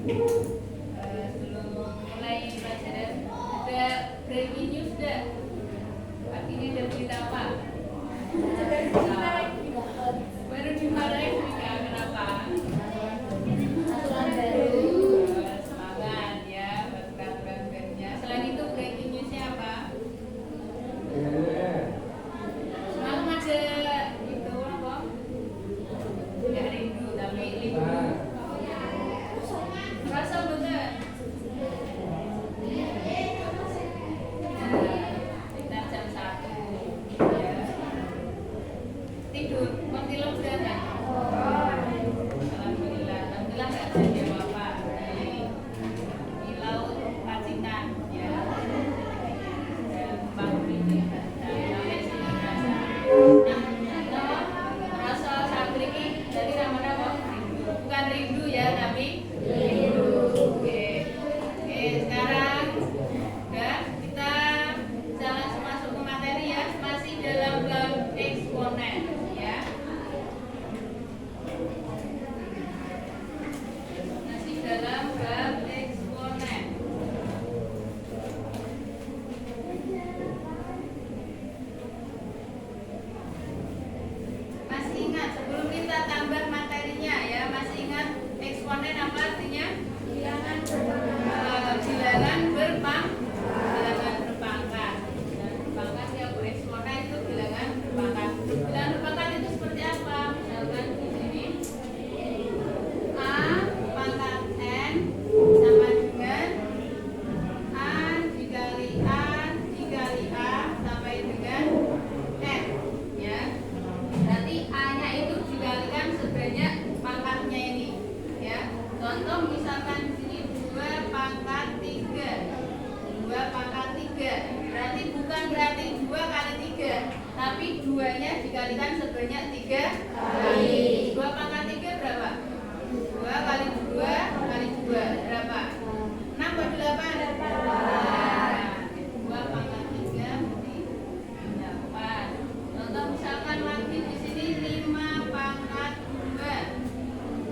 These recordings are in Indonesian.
Sebelum mulai pelajaran ada breaking news dah. Pagi ini ada berita apa? Baru dimarahin juga, kenapa? Aturan baru. Semangat ya buat peraturan barunya. Selain itu breaking newsnya apa? Semalam ada itu apa? Nggak rindu tapi libur. Rasa bener. Kita jam 1 ya. Tidur, kontilem sudah enggak? Alhamdulillah nggak jadi apa-apa di laut Pacitan ya. Dan bangun ini sampai sini rasa. Rasa saat ini jadi nama-nama bukan rindu ya tapi rindu. Oke, sekarang udah kita jalan masuk ke materi ya, masih dalam bab eksponen ya. Masih dalam bab eksponen. Masih ingat sebelum kita tambah materinya ya, masih ingat eksponen apa artinya? Bilangan berpangkat. Bilangan berpangkat ya, Bu. Eksponen itu bilangan berpangkat. Bilangan berpangkat itu seperti apa? Misalkan di sini A pangkat N sama dengan A dikali A dikali A sampai dengan N ya. Berarti A-nya itu dikalikan sebanyak pangkatnya ini ya. Contoh misalkan di sini 2 pangkat 3. 2 pangkat 3. Berarti 2 kali 3, tapi 2-nya dikalikan sebanyak 3 kali. 2 pangkat 3 berapa? 2 kali 2 kali 2 berapa? 6 atau 8? 2 pangkat 3 berarti 8. Contoh misalkan lagi di sini 5 pangkat 2.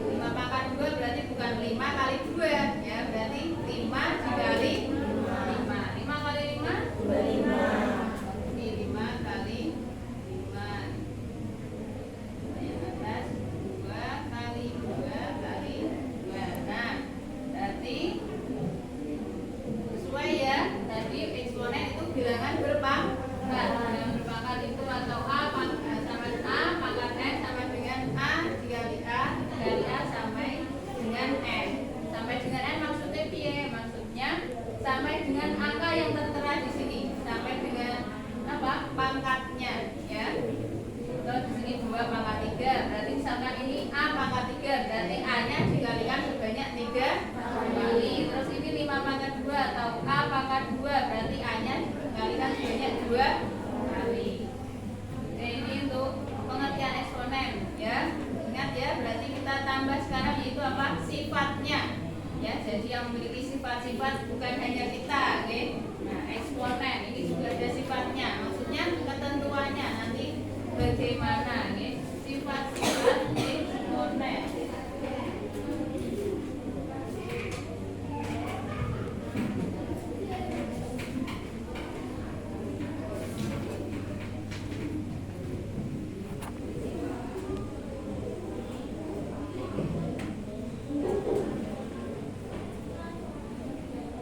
5 pangkat 2 berarti bukan 5 kali 2 ya, berarti 5 dikali 5. 5 kali 5? 25. Ini 5 kali 5. Yang atas 2 kali 2 kali 2. Nah, berarti sesuai ya. Tadi eksponen itu bilangan berpangkat. Bilangan berpangkat itu atau A sama A pangkat N sama dengan A dikali A dikali A sampai dengan N. Sampai dengan N maksudnya piye? Maksudnya sampai dengan angka yang tertera di sini. Sampai dengan apa? Pangkatnya ya. Terus di sini 2 pangkat 3. Berarti misalkan ini A pangkat 3, berarti A-nya dikalikan sebanyak 3 kali. Terus ini 5 pangkat 2 atau A pangkat 2, berarti A-nya dikalikan sebanyak 2 kali. Oke, ini untuk pengertian eksponen ya. Ingat ya, berarti kita tambah sekarang yaitu apa? Sifatnya. Ya, jadi yang memiliki sifat-sifat bukan hanya kita, oke? Nah, eksponen ini juga ada sifatnya. Maksudnya ketentuannya nanti bagaimana, oke? Sifat-sifat eksponen.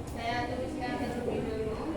Saya tuliskan terlebih dulu.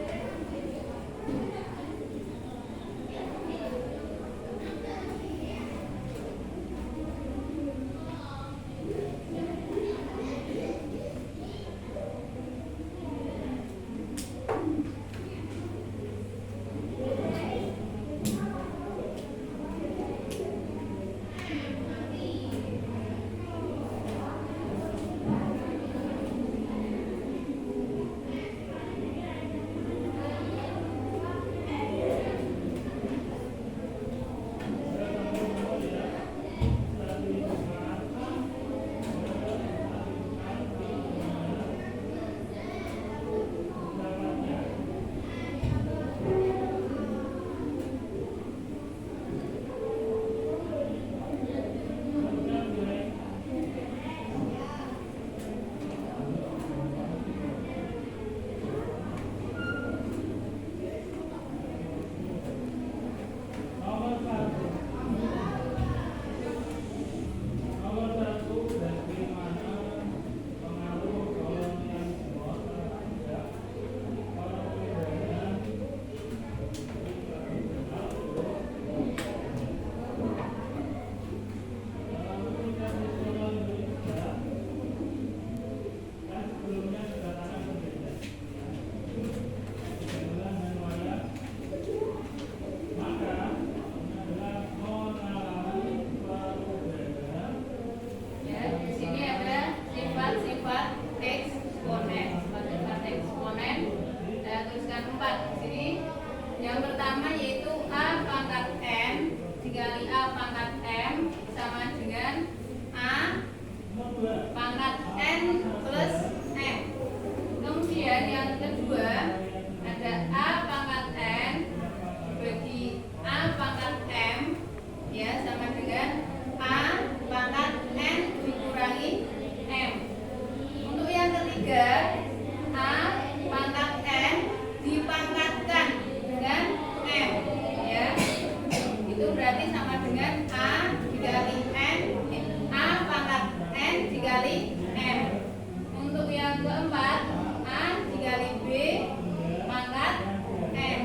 dengan A dikali N, A pangkat N dikali M. Untuk yang keempat, A dikali B pangkat N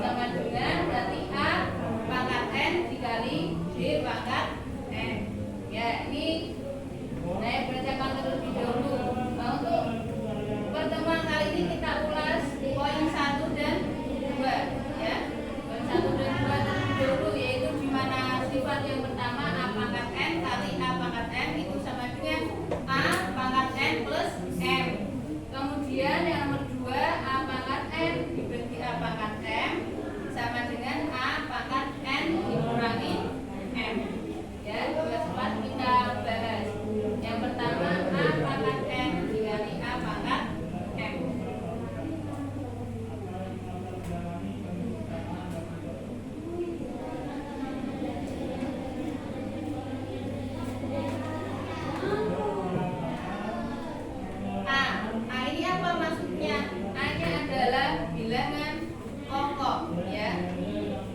sama dengan berarti A pangkat N dikali B pangkat N. Ya, ini saya bacakan terlebih dahulu. Nah, untuk pertemuan kali ini kita ulas poin 1 dan 2 ya. Poin 1 dan 2 terlebih dahulu, yaitu di mana sifat yang pertama A pangkat N kali A pangkat M itu sama dengan A pangkat N plus M. Kemudian yang nomor 2, A pangkat N dibagi A pangkat M sama dengan A pangkat N dikurangi M. Ya, dua sifat kita bahas. Yang pertama A pangkat N dikali A pangkat M. A ini apa maksudnya? A-nya adalah bilangan pokok ya.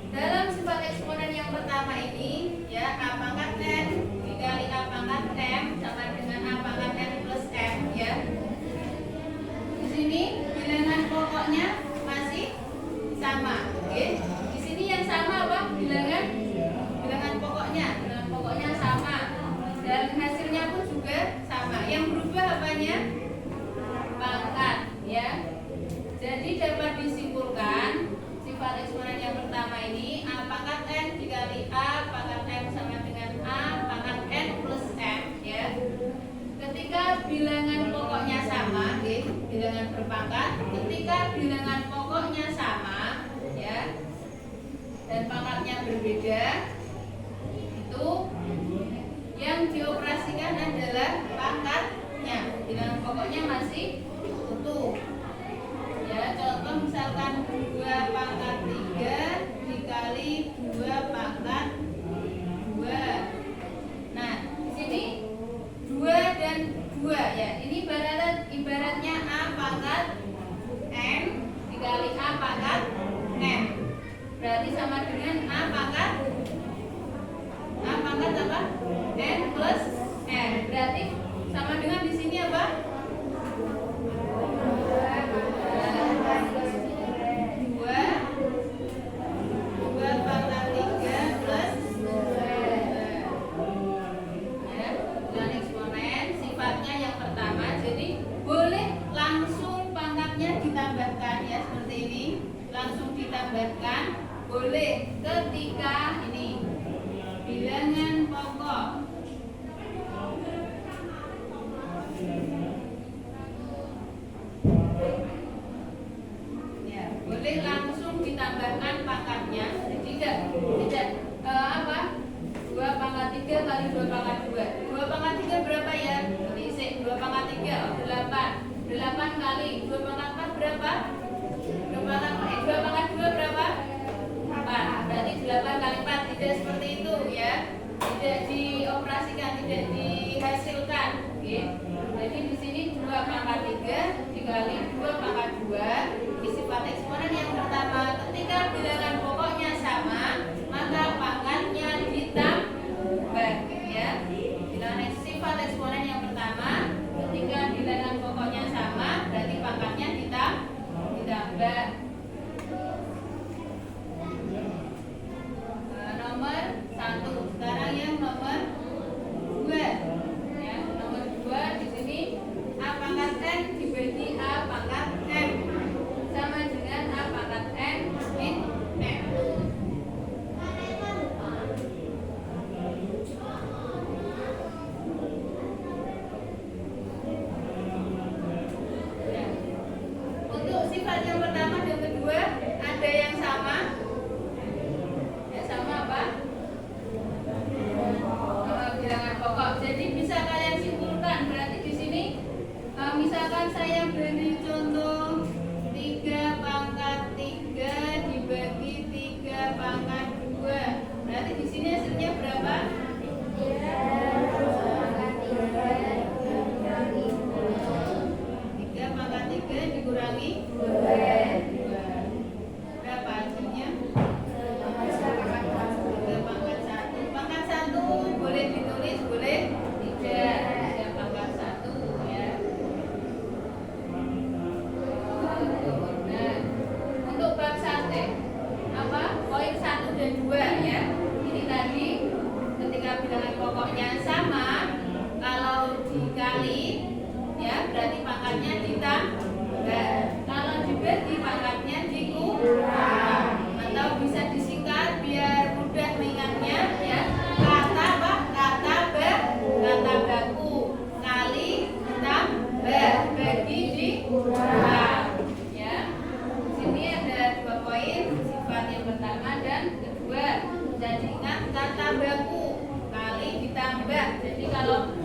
Dalam sifat eksponen yang pertama ini ya, A pangkat N dikali A pangkat M sama dengan A pangkat N plus M ya. Di sini bilangan pokoknya masih sama. Oke. Di sini yang sama apa? Bilangan pokoknya. Bilangan pokoknya sama. Dan hasilnya pun juga sama. Yang berubah apanya? Pangkat ya. Jadi dapat disimpulkan sifat eksponen yang pertama ini A pangkat N dikali A pangkat M sama dengan A pangkat N plus M ya. Ketika bilangan pokoknya sama, bilangan berpangkat, ketika bilangan pokoknya sama ya dan pangkatnya berbeda, itu yang dioperasikan adalah pangkatnya. Bilangan pokoknya masih utuh. Ya, contoh misalkan 2 pangkat 3 dikali 2 pangkat 2. Nah, di sini 2 dan 2 ya. Ini ibaratnya A pangkat N dikali A pangkat M. Berarti sama dengan A pangkat apa? N plus M. Berarti sama dengan di sini apa? 2 pangkat 3 plus 2. Ya, bilangan eksponen sifatnya yang pertama, jadi boleh langsung pangkatnya ditambahkan ya, seperti ini. Langsung ditambahkan boleh ketika ini bilangan pokok. Ya, boleh langsung ditambahkan pangkatnya. Jadi tidak apa? 2 pangkat 3 kali 2 pangkat 2. 2 pangkat 3 berapa ya? Ini 2 pangkat 3 8. 8 kali 2 pangkat 4 berapa? 2 pangkat 2 berapa? 4. Berarti 8 kali 4. Tidak seperti itu ya. Tidak dioperasikan, tidak dihasilkan. Oke. Jadi di sini 2 pangkat 3 dikali 2 pangkat 2. Ini sifat eksponen yang pertama. Ketika bilangan pokoknya sama, maka pangkatnya ditambah ya. Bilangan sifat eksponen yang pertama, ketika bilangan pokoknya sama, berarti pangkatnya ditambah. Nomor 1. Sekarang yang nomor 2. Ya, nomor 2 di sini A pangkat N dibagi A pangkat M sama dengan A pangkat N min M.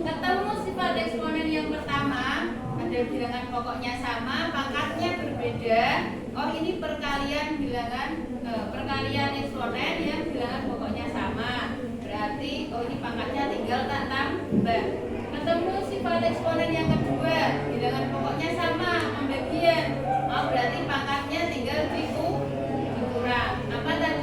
ketemu sifat eksponen yang pertama, ada bilangan pokoknya sama, pangkatnya berbeda. Oh, ini perkalian perkalian eksponen yang bilangan pokoknya sama. Berarti ini pangkatnya tinggal tak tambah. Ketemu sifat eksponen yang kedua, bilangan pokoknya sama, pembagian. Oh, berarti pangkatnya tinggal dikurang. Apa tadi?